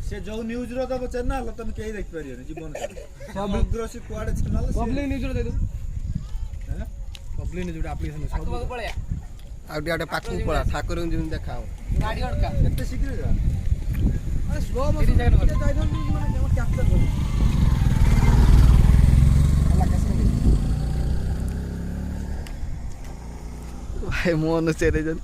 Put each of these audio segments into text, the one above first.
से जो न्यूज रो दबो चैनल तुम केही देख परियो जीवन समग्र से कुआडे चैनल पब्लिक न्यूज रो दे दो हैं पब्लिक न्यूज एप्लीकेशन सब पळया आउटे आउटे पाखु पळा ठाकुर जिन देखाओ गाडी अडका एते शीघ्र जा अरे स्लो मोशन जाय माने कैप्चर कर भाई मोन चेरे जन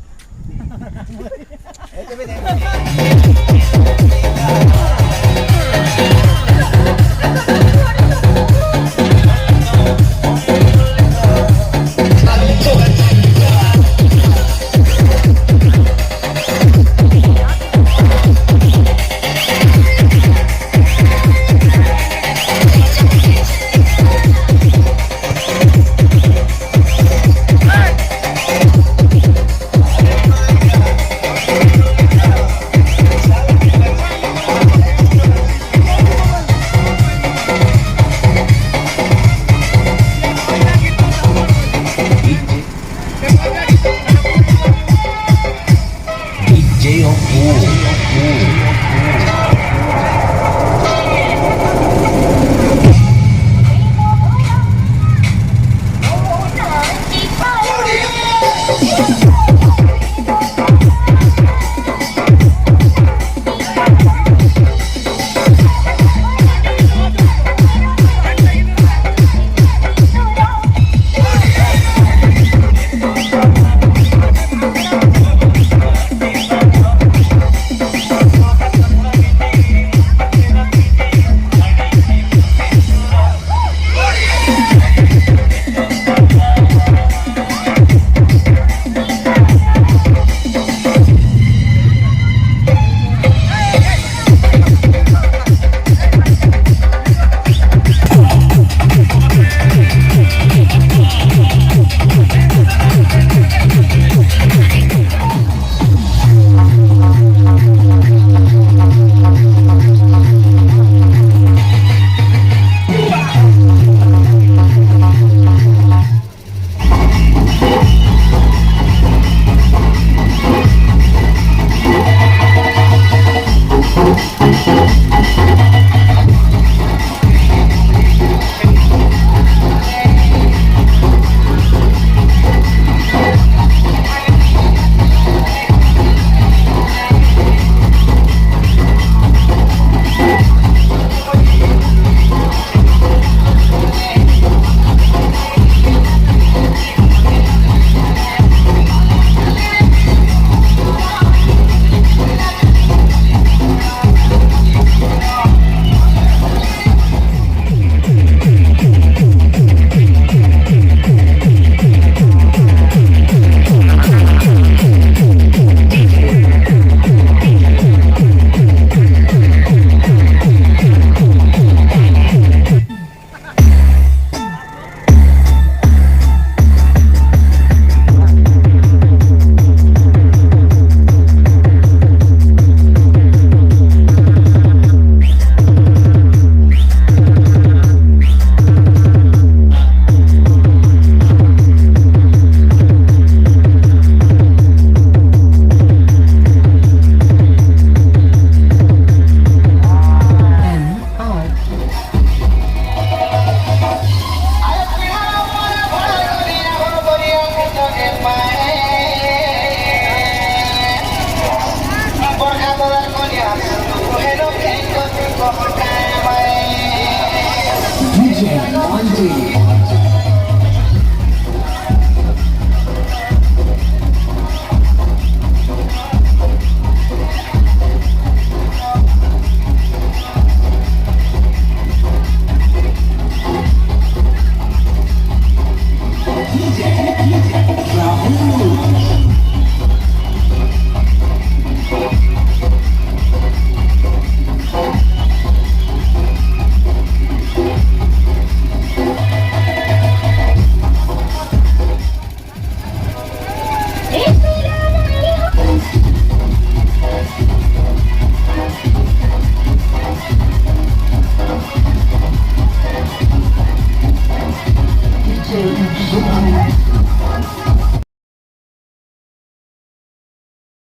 DJ 1D.